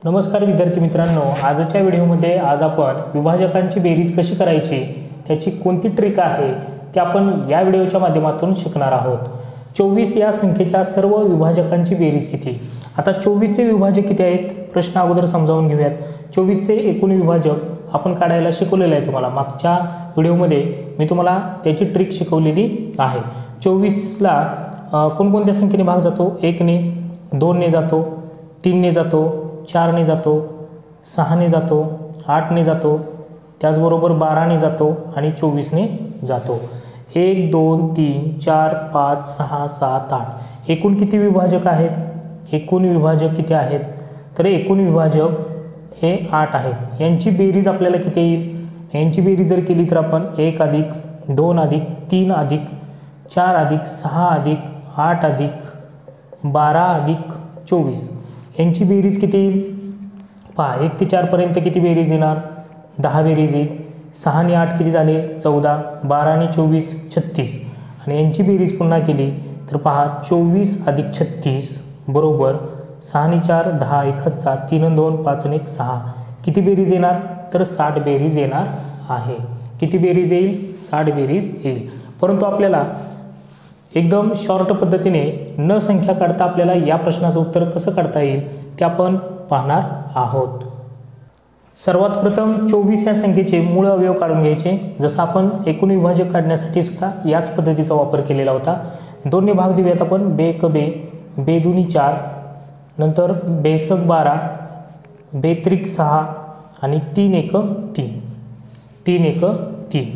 नमस्कार विद्यार्थी मित्रांनो, आजच्या व्हिडिओमध्ये आज आपण विभाजकांची बेरीज कशी करायची त्याची कोणती ट्रिक आहे ते आपण या व्हिडिओच्या माध्यमातून शिकणार आहोत। 24 या संख्येच्या सर्व विभाजकांची बेरीज किती। आता 24 चे विभाजक किती आहेत प्रश्न अगोदर समजावून घेऊयात। 24 चे एकूण विभाजक आपण काढायला शिकवलेले आहे। तुम्हाला मागच्या व्हिडिओमध्ये मी तुम्हाला त्याची ट्रिक शिकवलेली आहे। 24 ला कोणकोणत्या संख्येने भाग जातो? 1 ने, 2 ने जातो, 3 ने जातो, 4 ने जातो, 6 ने जातो, 8 ने जातो, त्याचबरोबर 12 ने जातो आणि 24 ने जातो। 1 2 3 4 5 6 7 8 एकूण किती विभाजक आहेत? एकूण विभाजक किती आहेत? तर एकूण विभाजक हे 8 आहेत। यांची बेरीज आपल्याला किती येईल? यांची बेरीज जर केली तर आपण 1 अधिक 2 अधिक 3 अधिक 4 अधिक 6 अधिक 8 अधिक 12 अधिक 24 यांची बेरीज किती येईल? पहा 1 ते 4 पर्यंत किती बेरीज येणार? 10 बेरीज येईल। 6 ने 8 किती झाले? 14, 12 ने 24 36 आणि यांची बेरीज पुन्हा केली तर पहा 24 अधिक 36 बरोबर 6 ने 4 10 1 7 3 2 5 1 6 किती बेरीज येणार? तर 60 बेरीज येणार आहे। किती बेरीज येईल? 60 बेरीज येईल। परंतु आपल्याला एकदम शॉर्ट पद्धतीने न संख्या काढता आपल्याला या प्रश्नाचं उत्तर कसं काढता येईल ते आपण पाहणार आहोत। सर्वात प्रथम 24 या संख्येचे मूळ अवयव काढून घ्यायचे। जसं आपण एकूण विभाजक काढण्यासाठी सुद्धा याच पद्धतीचा वापर केलेला होता। 2 ने भाग देऊयात आपण। बे एक बे, बे दुनी 4, नंतर बेसक 12, बेत्रिक 6 आणि 3 एक 3, 3 एक 3।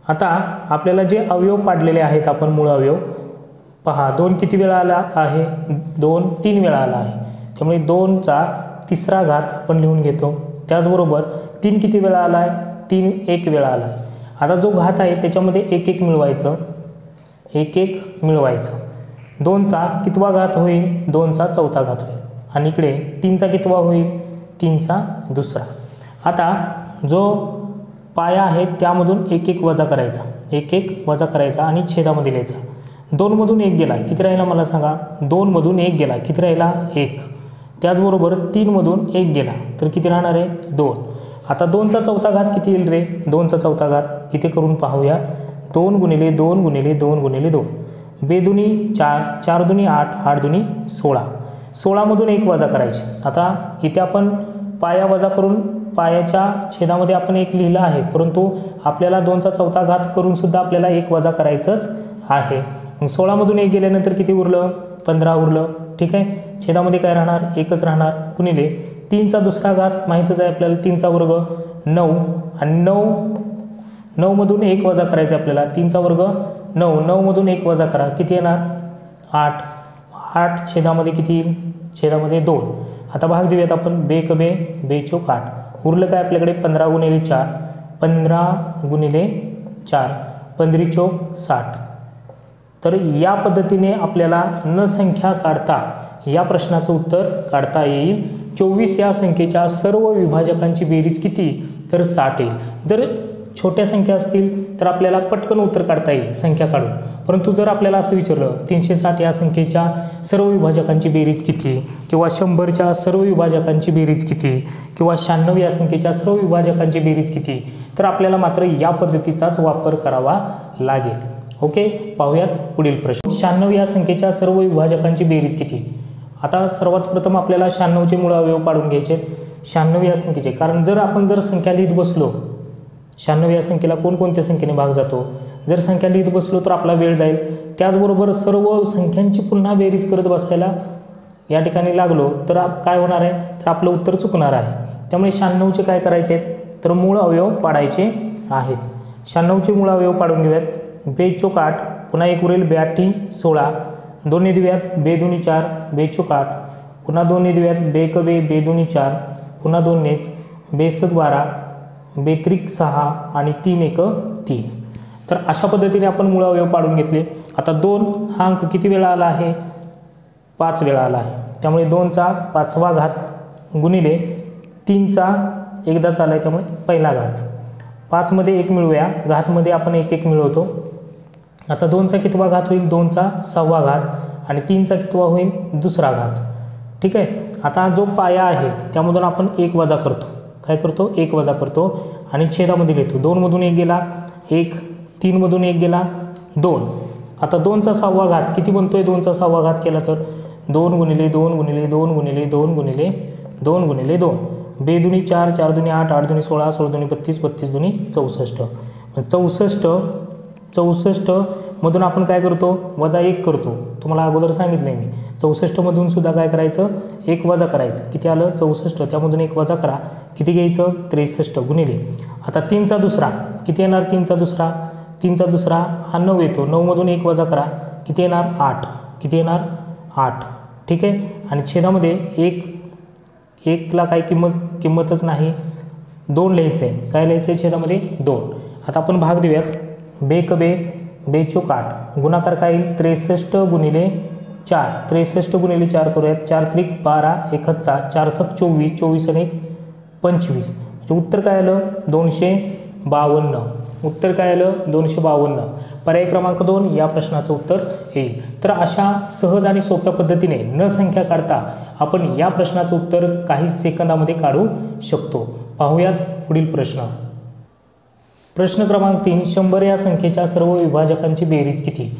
आता आपल्याला जे अवयव पाडलेले आहेत आपण मूळ अवयव पहा 2 किती वेळा आला आहे? 2 3 वेळा आला आहे। त्यामुळे 2 चा तिसरा घात आपण लिहून घेतो। त्याचबरोबर 3 किती वेळा आला आहे? 3 एक वेळा आला आहे। आता जो घात आहे त्याच्यामध्ये 1 1 मिळवायचं, 1 1 मिळवायचं। 2 चा कितवा घात होईल? 2 चा चौथा घात होईल आणि इकडे 3 चा कितवा होईल? 3 चा दुसरा। आता जो पाया आहे त्यामधून 1 1 वजा करायचा, 1 1 वजा करायचा आणि छेदामध्ये लिहायचा। 2 मधून 1 गेला किती राहिला मला सांगा? 2 मधून 1 गेला किती राहिला? 1। त्याचबरोबर 3 मधून 1 गेला तर किती राहणार आहे? 2। आता 2 चा चौथा घात किती येईल रे? 2 चा चौथा घात इथे करून पाहूया। 2 गुणिले 2 गुणिले 2 गुणिले 2 बेदुनी 4, 4 दुनी 8, 8 दुनी 16, 16 मधून 1 वजा करायचे। आता इथे आपण पाया वजा करून पायाच्या छेदामध्ये आपण 1 लिहिलं आहे, परंतु आपल्याला 2 चा चौथा घात करून सुद्धा आपल्याला 1 वजा करायचंच आहे। मग 16 मधून 1 गेल्यानंतर किती उरलं? 15 उरलं। ठीक आहे, छेदामध्ये काय राहणार? 1च राहणार गुणिले 3 चा दुसरा घात माहीतच आहे आपल्याला 3 चा वर्ग 9 आणि 9 मधून 1 वजा करायचं आपल्याला। 3 चा वर्ग 9, 9 मधून 1 वजा करा किती येणार? 8, 8 छेदामध्ये किती येईल? छेदामध्ये 2। आता भाग देऊयात आपण। बे एक बे, बे चौक 8 उरलं काय आपल्याकडे? 15 गुणिले 4, 15 गुणिले 4 15 चौक 60। तर या पद्धतीने आपल्याला न संख्या काढता या प्रश्नाचं उत्तर काढता येईल। 24 या संख्येच्या सर्व विभाजकांची बेरीज किती? तर 60 येईल। जर छोट्या संख्या असतील तर आपल्याला पटकन उत्तर काढता येईल संख्या काढून, परंतु जर आपल्याला असं विचारलं 360 या संख्येच्या सर्व विभाजकांची बेरीज किती किंवा 100च्या सर्व विभाजकांची बेरीज किती किंवा 96 या संख्येच्या सर्व विभाजकांची बेरीज किती, तर आपल्याला मात्र या पद्धतीचाच वापर करावा लागेल। ओके, पाहूयात पुढील प्रश्न। 96 या संख्येच्या सर्व विभाजकांची बेरीज किती? आता सर्वात प्रथम आपल्याला 96 चे मूळ अवयव काढून घ्यायचे। 96 या संख्येचे, कारण जर संख्या लिहित बसलो 96 या संख्येला कोणकोणत्या संख्येने भाग जातो, जर संख्या लिहित बसलो तर आपला वेळ जाईल। त्याचबरोबर सर्व संख्यांची पुन्हा बेरीज करत बसायला या ठिकाणी लागलो तर काय होणार आहे? तर आपलं उत्तर चुकणार आहे। त्यामुळे 96 चे काय करायचे आहेत? तर मूळ अवयव पाडायचे आहेत। 96 चे मूळ अवयव पाडून घेऊयात। बे चौक 8 पुन्हा 1 उरेल, 82 16, 2 ने देऊयात, बे दुनी 4, बे चौक 8 पुन्हा 2 ने देऊयात, बे एक बे, बे दुनी 4 पुन्हा 2 नेच, बेसक 12, बेत्रिक 6 आणि 3 एक 3। तर अशा पद्धतीने आपण मूळ अवयव पाडून घेतले। आता 2 हा अंक किती वेळा आला आहे? 5 वेळा आला आहे। त्यामुळे 2 चा 5वा घात गुणिले 3 चा एकदाच आला आहे त्यामुळे पहिला घात। 5 मध्ये 1 मिळवूया, घातमध्ये आपण 1 1 मिळवतो। आता 2 चा कितवा घात होईल? 2 चा 6वा घात आणि 3 चा कितवा होईल? दुसरा घात। ठीक आहे, आता जो पाया आहे त्यामधून आपण 1 वजा करतो. काय करतो? 1 वजा करतो आणि छेदामध्ये लिहितो. 2 मधून 1 गेला 1, 3 मधून 1 गेला 2. आता 2चा 6वा घात किती बनतोय? 2चा 6वा घात केला तर 2 गुणिले 2 गुणिले 2 गुणिले 2 गुणिले 2 गुणिले 2. 2 दुनी 4, 4 दुनी 8, 8 दुनी 16, 16 दुनी 32, 32 दुनी 64. 64 मधून आपण काय करतो? वजा 1 करतो. तुम्हाला अगोदर सांगितलं मी. 64 मधून सुद्धा काय करायचं? 1 वजा करायचं. किती आलं? 64. त्यामधून 1 वजा करा. किती घ्यायचं? 63 गुणिले. आता 3चा दुसरा किती येणार? 3चा दुसरा 3चा दुसरा हा 9 येतो. 9 मधून 1 वजा करा. किती येणार? 8. किती येणार? 8. ठीक आहे. आणि छेदामध्ये 1ला काही किंमतच नाही. 2 लिहायचं आहे. काय लिहायचं आहे छेदामध्ये? 2. आता आपण भाग देऊयात. बेक बे बेचोक 8 गुणाकार काय येईल? 63 गुणिले 4. 63 गुणिले 4 करूयात. 4 त्रिक 12, 1 4, 4 सक 24, 24 आणि 1 25. म्हणजे उत्तर काय आलं? 252. उत्तर काय आलं? 252. पर्याय क्रमांक 2 या प्रश्नाचं उत्तर येईल. तर अशा सहज आणि सोप्या पद्धतीने न संख्या काढता आपण या प्रश्नाचं उत्तर काही सेकंदामध्ये काढू शकतो. पाहूयात पुढील प्रश्न. प्रश्न क्रमांक 3. 100 या संख्येच्या सर्व विभाजकांची बेरीज किती?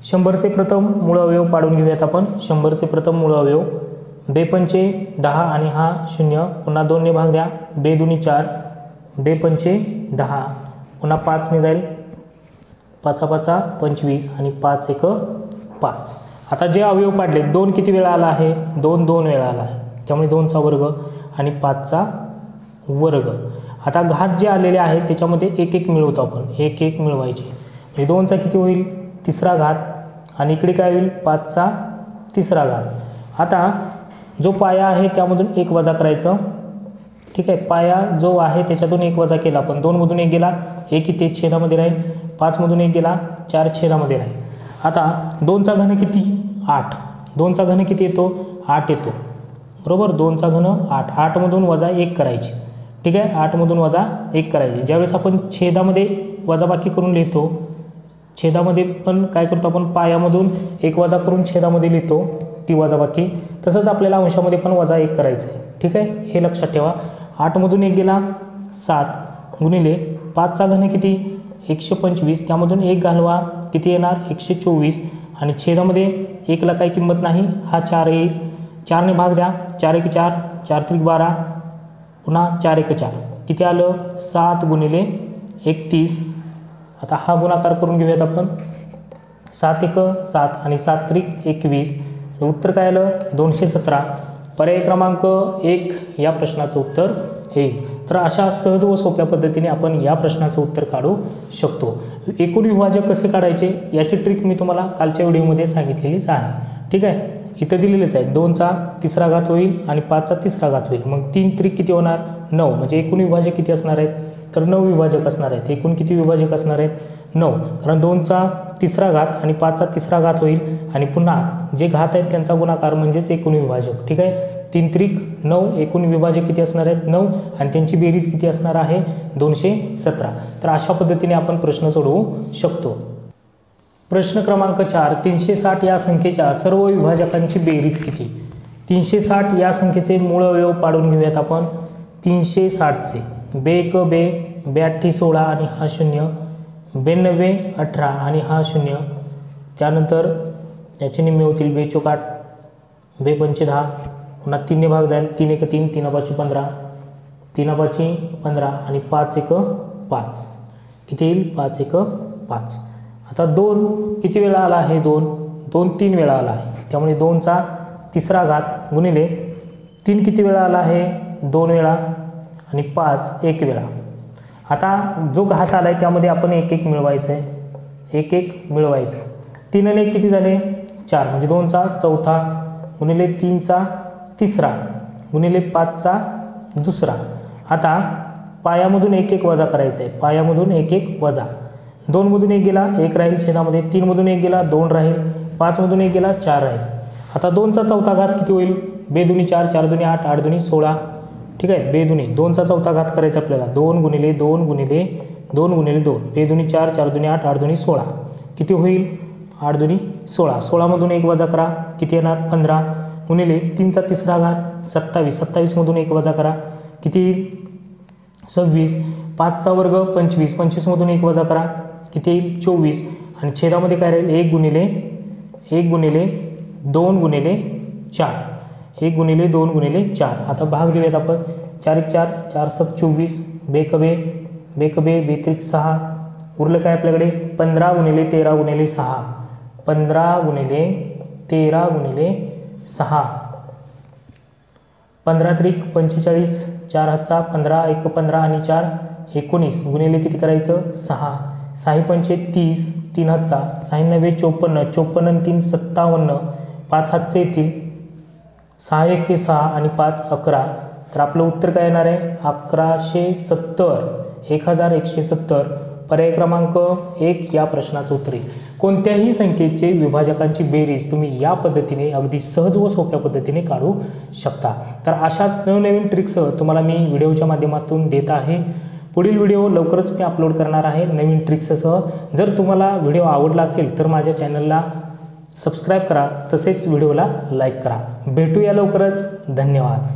100चे प्रथम मूळ अवयव पाडून घेऊयात आपण. 100चे प्रथम मूळ अवयव. 2 पंचे 10 आणि हा 0. पुन्हा 2 ने भाग द्या. 2 दुनी 4, 2 पंचे 10. पुन्हा 5 ने जाईल. 5 5 25 आणि 5 1 5. आता जे अवयव पाडले 2 किती वेळा आला आहे? 2 2 वेळा आला आहे. त्यामुळे 2चा वर्ग आणि 5चा वर्ग. आता घात जे आलेले आहेत त्याच्यामध्ये 1 1 मिळवतो आपण. 1 1 मिळवायचे. म्हणजे 2चा किती होईल? तिसरा घात. आणि इकडे काय होईल? 5चा तिसरा घात. आता जो पाया आहे त्यामधून 1 वजा करायचं. ठीक आहे. पाया जो आहे त्याच्यातून 1 वजा केला आपण. 2 मधून 1 गेला 1 इथे छेदामध्ये राहील. 5 मधून 1 गेला 4 छेदामध्ये राहील. आता 2चा घन किती? 8. 2चा घन किती येतो? 8 येतो. बरोबर. 2चा घन 8. 8 मधून वजा 1 करायची. ठीक आहे. 8 मधून वजा 1 करायची. ज्यावेळेस आपण छेदामध्ये वजाबाकी करून लिहितो, छेदामध्ये पण काय करतो आपण? पायामधून 1 वजा करून छेदामध्ये लिहितो ती वजाबाकी. तसंच आपल्याला अंशामध्ये पण वजा 1 करायचं आहे. ठीक आहे. हे लक्षात ठेवा. 8 मधून 1 गेला 7 गुणिले 5चा घन किती? 125. त्यामधून 1 घालवा. किती येणार? 124. आणि छेदामध्ये 1ला काही किंमत नाही. हा 4 येईल. 4 ने भाग द्या. 4 1 4, 4 त्रिक 12, पुन्हा 4 1 4. किती आलं? 7 गुणिले 31. आता हा गुणाकार करून घेऊयात आपण. 7 1 7 आणि 7 त्रिक 21. उत्तर काय आलं? 217. पर्याय क्रमांक 1 या प्रश्नाचं उत्तर येईल. तर अशा सहज व सोप्या पद्धतीने आपण या प्रश्नाचं उत्तर काढू शकतो. एकूण विभाजक कसे काढायचे याची ट्रिक मी तुम्हाला कालच्या व्हिडिओमध्ये सांगितलेलीच आहे. ठीक आहे. इथं दिलेलेच आहे. 2चा तिसरा घात होईल आणि 5चा तिसरा घात होईल. मग 3 त्रिक किती होणार? 9. म्हणजे एकूण विभाजक किती असणार आहेत? तर 9 विभाजक असणार आहेत. एकूण किती विभाजक असणार आहेत? 9. कारण 2चा तिसरा घात आणि 5चा तिसरा घात होईल आणि पुन्हा जे घात आहेत त्यांचा गुणाकार म्हणजेच एकूण विभाजक. ठीक आहे. 3 त्रिक 9. एकूण विभाजक किती असणार आहेत? 9. आणि त्यांची बेरीज किती असणार आहे? 217. तर अशा पद्धतीने आपण प्रश्न सोडवू शकतो. प्रश्न क्रमांक 4. 360 या संख्येच्या सर्व विभाजकांची बेरीज किती? 360 या संख्येचे मूळ अवयव पाडून घेऊयात आपण. 360चे 2 1 2, 2 8 16 आणि हा 0, 2 9 18 आणि हा 0. त्यानंतर याचे निम्मे होतील. 2 चौक 8, 2 पंचे 10. पुन्हा 3 ने भाग जाईल. 3 1 3, 3 5 15, 3 5 15 आणि 5 1 5. किती येईल? 5 1 5. आता 2 किती वेळा आला आहे? 2 3 वेळा आला आहे. त्यामुळे 2चा तिसरा घात गुणिले 3 किती वेळा आला आहे? 2 वेळा आणि 5 1 वेळा. आता जो घात आला आहे त्यामध्ये आपण 1 1 मिळवायचं आहे. 1 1 मिळवायचं. 3 आणि 1 किती झाले? 4. म्हणजे 2चा चौथा गुणिले 3चा तिसरा गुणिले 5चा दुसरा. आता पायामधून 1 1 वजा करायचं आहे. पायामधून 1 1 वजा. 2 मधून 1 गेला 1 राहील छेदामध्ये. 3 मधून 1 गेला 2 राहील. 5 मधून 1 गेला 4 राहील. आता 2चा चौथा घात किती होईल? 2 दुनी 4, 4 दुनी 8, 8 दुनी 16. ठीक आहे. 2 दुनी 2चा चौथा घात करायचा आपल्याला. 2 गुणिले 2 गुणिले 2 गुणिले 2. 2 दुनी 4, 4 दुनी 8, 8 दुनी 16. किती होईल? 8 दुनी 16. 16 मधून 1 वजा करा. किती येणार? 15. गुणिले 3चा तिसरा घात 27, 27मधून 1 वजा करा किती येईल 26, 5चा वर्ग 25, 25मधून 1 वजा करा किती येईल 24 आणि छेदामध्ये काय राहील 1 गुणिले 2 गुणिले 4, 1 गुणिले 2 गुणिले 4. आता भाग देऊयात आपण 4 1 4, 4 7 24, बेकबे 6, उरलं काय आपल्याकडे 15 गुणिले 13 गुणिले 6, 15 गुणिले 13 गुणिले 6, 15 त्रिक 45, 4 हातचा 15, 1 15 आणि 4 19 गुणिले किती करायचं 6, 6 पंचे 30, 3 हातचा 6 9 54, 54 आणि 3 57, 5 हातचे येतील 6 1 6 आणि 5 11. तर आपलं उत्तर काय येणार आहे 1170, 1170. पर्याय क्रमांक 1 या प्रश्नाचं उत्तर आहे. कोणत्याही संख्येचे विभाजकांची बेरीज तुम्ही या पद्धतीने अगदी सहज व सोप्या पद्धतीने काढू शकता. तर अशाच नवनवीन ट्रिक्ससह तुम्हाला मी व्हिडिओच्या माध्यमातून देत आहे. पुढील व्हिडिओ लवकरच मी अपलोड करणार आहे नवीन ट्रिक्ससह. जर तुम्हाला व्हिडिओ आवडला असेल तर माझ्या चॅनलला सबस्क्राईब करा, तसेच व्हिडिओला लाईक करा. भेटूया लवकरच. धन्यवाद.